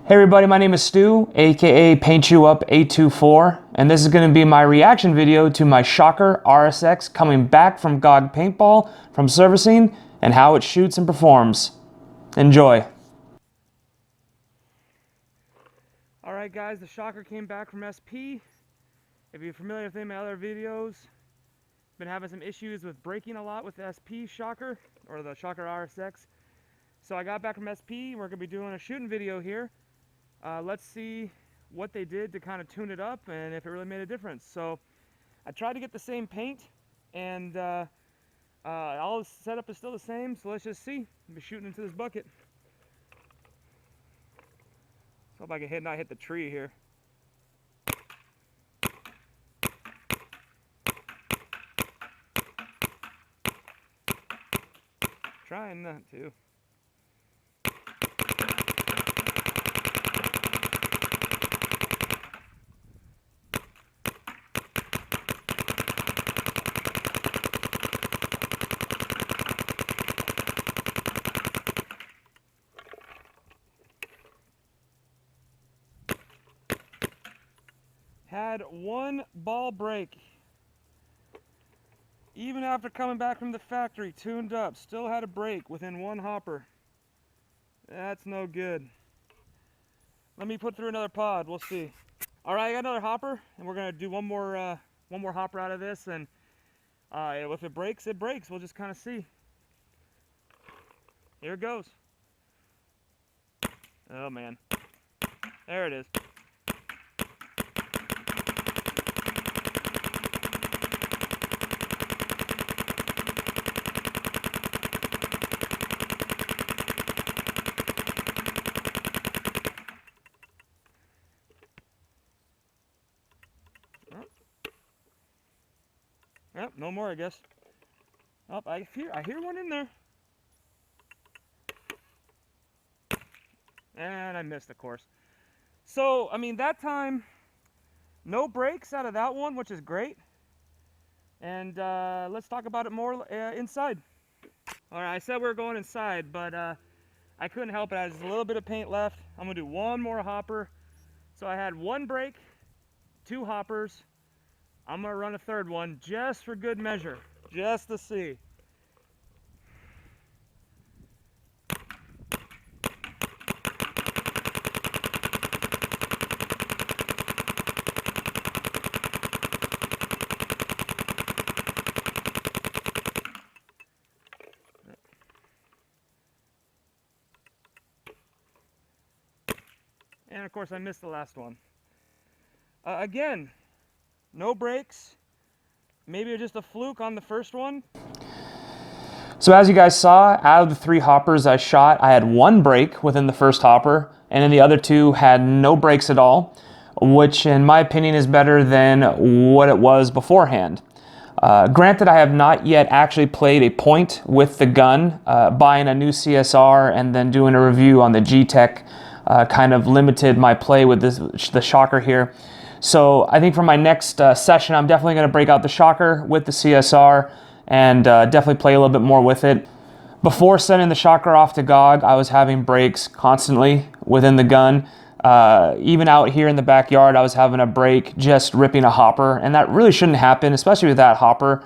Hey everybody, my name is Stu, aka Paint You Up 824, and this is going to be my reaction video to my Shocker RSX coming back from GOG Paintball from servicing and how it shoots and performs. Enjoy. Alright guys, the Shocker came back from SP. If you're familiar with any of my other videos, been having some issues with braking a lot with the SP Shocker, or the Shocker RSX. So I got back from SP, we're going to be doing a shooting video here. Let's see what they did to kind of tune it up and if it really made a difference. So I tried to get the same paint, and all the setup is still the same, so let's just see. I'll be shooting into this bucket. So hope I can not hit the tree here. Trying not to. Had one ball break. Even after coming back from the factory, tuned up, still had a break within one hopper. That's no good. Let me put through another pod, we'll see. All right, I got another hopper, and we're gonna do one more hopper out of this, and if it breaks, it breaks. We'll just kind of see. Here it goes. Oh man, there it is. Yep, no more, I guess. Oh, I hear one in there. And I missed, of course. So, I mean, that time, no breaks out of that one, which is great. And let's talk about it more inside. All right, I said we were going inside, but I couldn't help it. I had just a little bit of paint left. I'm gonna do one more hopper. So I had one break, two hoppers. I'm gonna run a third one just for good measure, just to see. And of course I missed the last one. Again, no breaks. Maybe just a fluke on the first one. So as you guys saw, out of the three hoppers I shot, I had one break within the first hopper, and then the other two had no breaks at all, which in my opinion is better than what it was beforehand. Granted, I have not yet actually played a point with the gun. Buying a new CSR and then doing a review on the G-Tech kind of limited my play with the Shocker here. So I think for my next session, I'm definitely going to break out the Shocker with the CSR and definitely play a little bit more with it. Before sending the Shocker off to GOG, I was having breaks constantly within the gun. Even out here in the backyard, I was having a break just ripping a hopper, and that really shouldn't happen, especially with that hopper.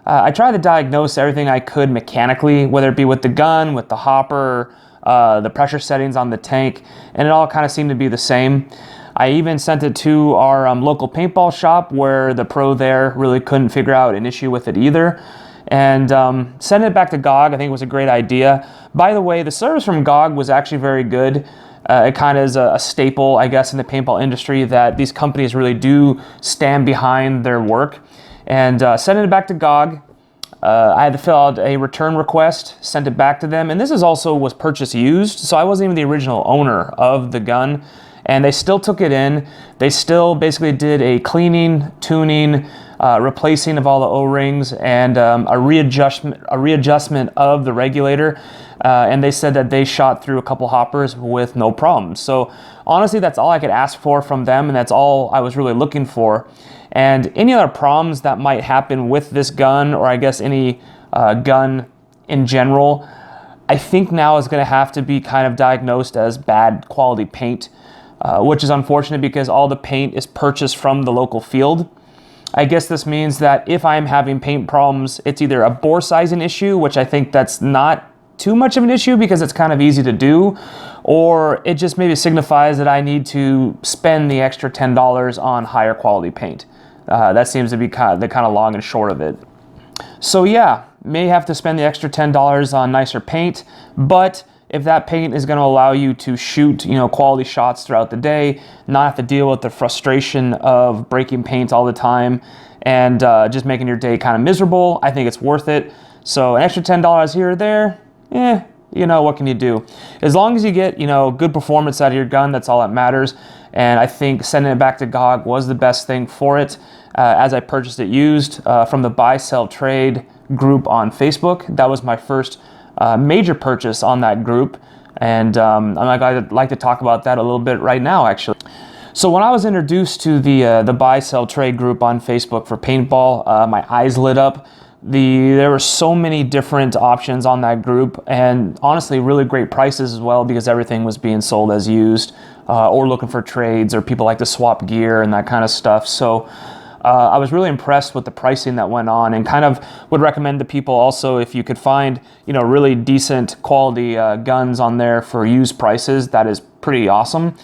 I tried to diagnose everything I could mechanically, whether it be with the gun, with the hopper, the pressure settings on the tank, and it all kind of seemed to be the same. I even sent it to our local paintball shop where the pro there really couldn't figure out an issue with it either. And sending it back to GOG I think was a great idea. By the way, the service from GOG was actually very good. It kind of is a staple, I guess, in the paintball industry that these companies really do stand behind their work. And sending it back to GOG, I had to fill out a return request, sent it back to them. And this was purchased used, so I wasn't even the original owner of the gun. And they still took it in. They still basically did a cleaning, tuning, replacing of all the O-rings, and a readjustment of the regulator. And they said that they shot through a couple hoppers with no problems. So honestly, that's all I could ask for from them, and that's all I was really looking for. And any other problems that might happen with this gun, or I guess any gun in general, I think now is going to have to be kind of diagnosed as bad quality paint, which is unfortunate because all the paint is purchased from the local field. I guess this means that if I'm having paint problems, it's either a bore sizing issue, which I think that's not too much of an issue because it's kind of easy to do, or it just maybe signifies that I need to spend the extra $10 on higher quality paint. That seems to be the kind of long and short of it. So yeah, may have to spend the extra $10 on nicer paint, but if that paint is going to allow you to shoot, quality shots throughout the day, not have to deal with the frustration of breaking paint all the time and just making your day kind of miserable, I think it's worth it. So an extra $10 here or there, what can you do? As long as you get, good performance out of your gun, that's all that matters. And I think sending it back to GOG was the best thing for it. As I purchased it used from the buy, sell, trade group on Facebook. That was my first major purchase on that group. And I'd like to talk about that a little bit right now, actually. So when I was introduced to the buy, sell, trade group on Facebook for paintball, my eyes lit up. There were so many different options on that group, and honestly really great prices as well, because everything was being sold as used or looking for trades, or people like to swap gear and that kind of stuff. So I was really impressed with the pricing that went on, and kind of would recommend to people also, if you could find really decent quality guns on there for used prices, that is pretty awesome.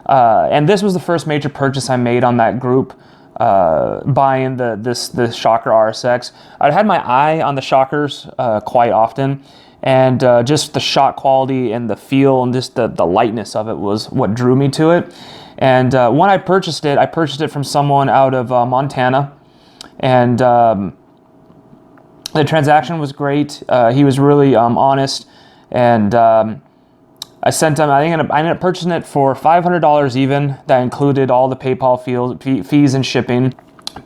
And this was the first major purchase I made on that group, buying this Shocker RSX. I'd had my eye on the Shockers quite often, and just the shot quality and the feel and just the lightness of it was what drew me to it. And when I purchased it from someone out of Montana, and the transaction was great. He was really honest, and I sent him, I ended up purchasing it for $500 even. That included all the PayPal fees and shipping.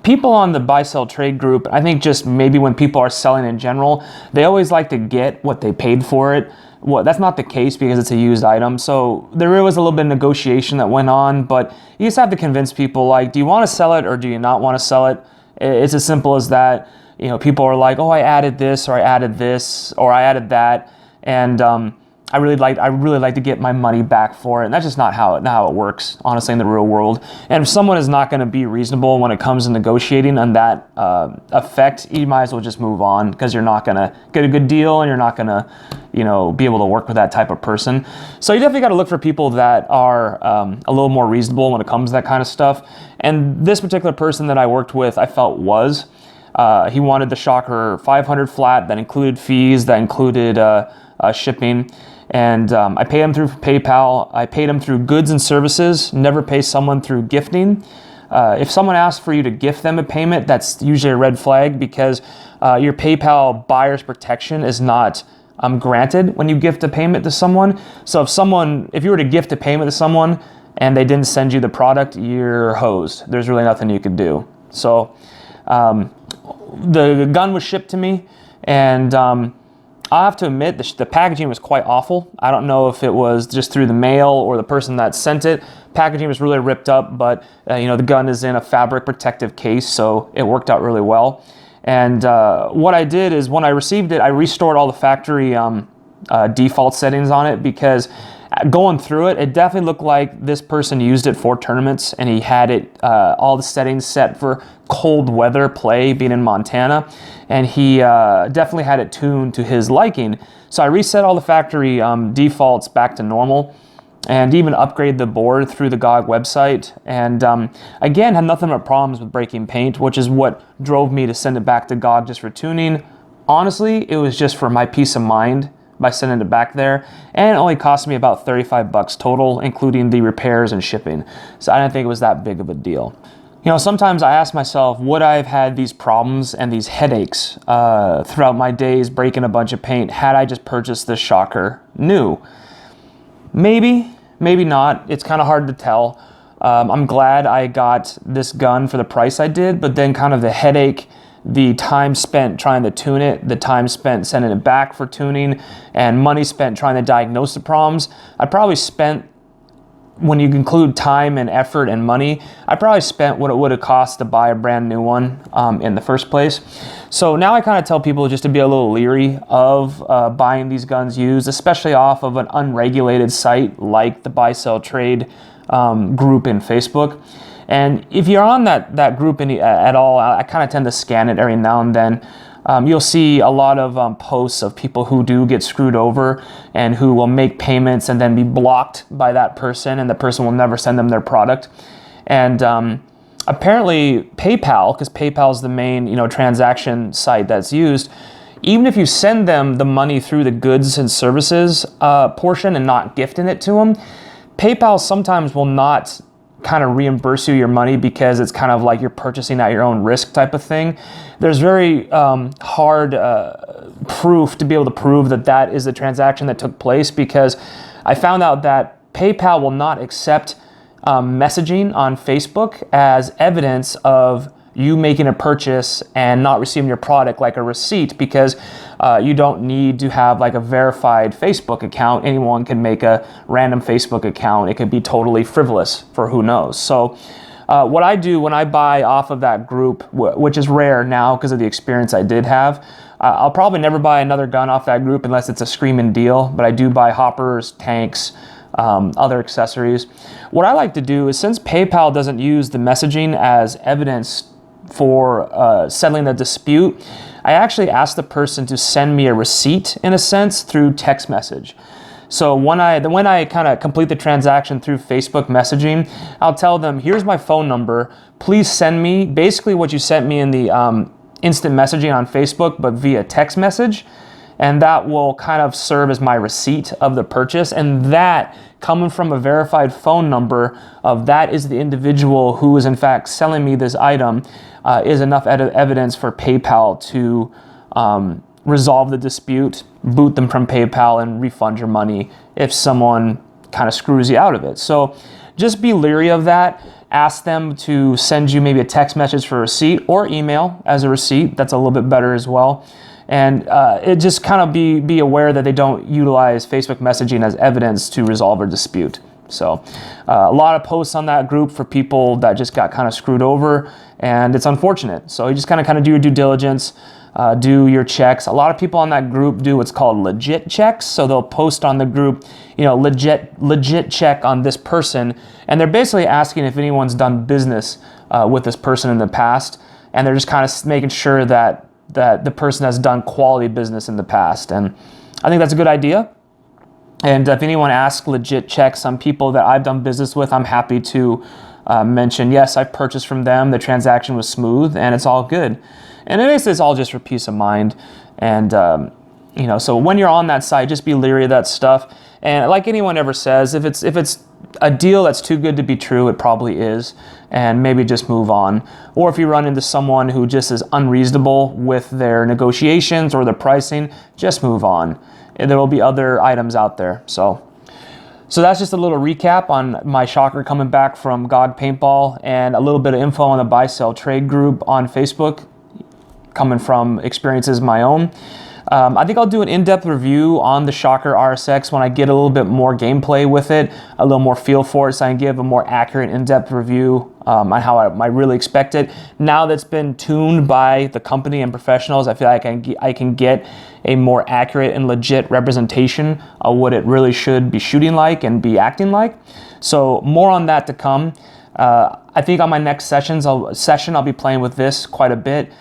People on the buy, sell, trade group, I think just maybe when people are selling in general, they always like to get what they paid for it. Well, that's not the case because it's a used item. So there was a little bit of negotiation that went on, but you just have to convince people, like, do you want to sell it or do you not want to sell it? It's as simple as that. People are like, oh, I added this, or I added this, or I added that. And I really like to get my money back for it, and that's just not how it works, honestly, in the real world. And if someone is not going to be reasonable when it comes to negotiating on that effect, you might as well just move on, because you're not going to get a good deal, and you're not going to, be able to work with that type of person. So you definitely got to look for people that are a little more reasonable when it comes to that kind of stuff. And this particular person that I worked with, I felt was. He wanted the Shocker 500 flat, that included fees, that included shipping. And I paid him through PayPal. I paid him through goods and services. Never pay someone through gifting. If someone asks for you to gift them a payment, that's usually a red flag, because your PayPal buyer's protection is not granted when you gift a payment to someone. So if you were to gift a payment to someone and they didn't send you the product, you're hosed. There's really nothing you could do. So the gun was shipped to me, and I have to admit, the packaging was quite awful. I don't know if it was just through the mail or the person that sent it. Packaging was really ripped up, but the gun is in a fabric protective case, so it worked out really well. And what I did is, when I received it, I restored all the factory default settings on it, because going through it, it definitely looked like this person used it for tournaments, and he had it all the settings set for cold weather play, being in Montana, and he definitely had it tuned to his liking. So I reset all the factory defaults back to normal, and even upgraded the board through the GOG website, and again, had nothing but problems with breaking paint, which is what drove me to send it back to GOG just for tuning. Honestly, it was just for my peace of mind by sending it back there, and it only cost me about $35 total, including the repairs and shipping. So I didn't think it was that big of a deal. Sometimes I ask myself, would I have had these problems and these headaches throughout my days breaking a bunch of paint had I just purchased this Shocker new? Maybe, maybe not. It's kind of hard to tell. I'm glad I got this gun for the price I did, but then kind of the headache, the time spent trying to tune it, the time spent sending it back for tuning, and money spent trying to diagnose the problems. I probably spent when you include time and effort and money, I probably spent what it would have cost to buy a brand new one in the first place. So now I kind of tell people just to be a little leery of buying these guns used, especially off of an unregulated site like the buy, sell, trade group in Facebook. And if you're on that group at all, I kind of tend to scan it every now and then. You'll see a lot of posts of people who do get screwed over and who will make payments and then be blocked by that person, and the person will never send them their product. And apparently PayPal, because PayPal is the main transaction site that's used, even if you send them the money through the goods and services portion and not gifting it to them, PayPal sometimes will not kind of reimburse you your money because it's kind of like you're purchasing at your own risk type of thing. There's very hard proof to be able to prove that is the transaction that took place, because I found out that PayPal will not accept messaging on Facebook as evidence of you making a purchase and not receiving your product, like a receipt, because you don't need to have like a verified Facebook account. Anyone can make a random Facebook account. It could be totally frivolous for who knows. So what I do when I buy off of that group, which is rare now because of the experience I did have, I'll probably never buy another gun off that group unless it's a screaming deal, but I do buy hoppers, tanks, other accessories. What I like to do is, since PayPal doesn't use the messaging as evidence for settling the dispute, I actually ask the person to send me a receipt, in a sense, through text message. So when I kind of complete the transaction through Facebook messaging, I'll tell them, here's my phone number, please send me basically what you sent me in the instant messaging on Facebook, but via text message. And that will kind of serve as my receipt of the purchase. And that, coming from a verified phone number of that is the individual who is in fact selling me this item, is enough evidence for PayPal to resolve the dispute, boot them from PayPal, and refund your money if someone kind of screws you out of it. So just be leery of that. Ask them to send you maybe a text message for a receipt, or email as a receipt. That's a little bit better as well. And it just kind of be aware that they don't utilize Facebook messaging as evidence to resolve a dispute. So a lot of posts on that group for people that just got kind of screwed over, and it's unfortunate. So you just kind of do your due diligence, do your checks. A lot of people on that group do what's called legit checks. So they'll post on the group, legit check on this person, and they're basically asking if anyone's done business with this person in the past, and they're just kind of making sure that the person has done quality business in the past. And I think that's a good idea. And if anyone asks legit checks on people that I've done business with, I'm happy to mention, yes, I've purchased from them, the transaction was smooth, and it's all good. And it is, it's all just for peace of mind. And so when you're on that site, just be leery of that stuff. And like anyone ever says, if it's a deal that's too good to be true, it probably is, and maybe just move on. Or if you run into someone who just is unreasonable with their negotiations or their pricing, just move on. And there will be other items out there. So that's just a little recap on my shocker coming back from GOG Paintball, and a little bit of info on the buy, sell, trade group on Facebook, coming from experiences of my own. I think I'll do an in-depth review on the Shocker RSX when I get a little bit more gameplay with it, a little more feel for it, so I can give a more accurate in-depth review on how I really expect it. Now that's been tuned by the company and professionals, I feel like I can get a more accurate and legit representation of what it really should be shooting like and be acting like. So more on that to come. I think on my next session I'll be playing with this quite a bit.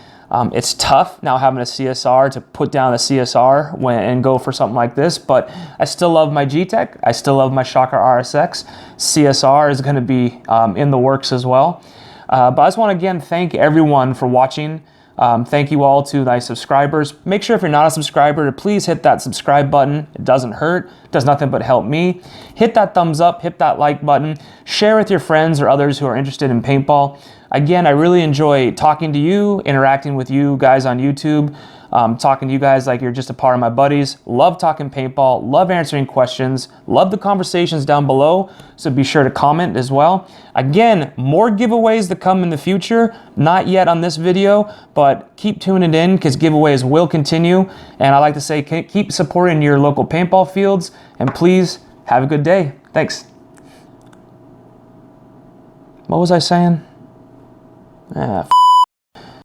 It's tough now having a CSR to put down a CSR and go for something like this, but I still love my G-Tech. I still love my Shocker RSX. CSR is going to be in the works as well. But I just want to again thank everyone for watching. Thank you all to my subscribers. Make sure if you're not a subscriber to please hit that subscribe button. It doesn't hurt. It does nothing but help me. Hit that thumbs up. Hit that like button. Share with your friends or others who are interested in paintball. Again, I really enjoy talking to you, interacting with you guys on YouTube, talking to you guys like you're just a part of my buddies. Love talking paintball, love answering questions, love the conversations down below, so be sure to comment as well. Again, more giveaways to come in the future, not yet on this video, but keep tuning in because giveaways will continue. And I like to say, keep supporting your local paintball fields, and please have a good day. Thanks. What was I saying? Ah,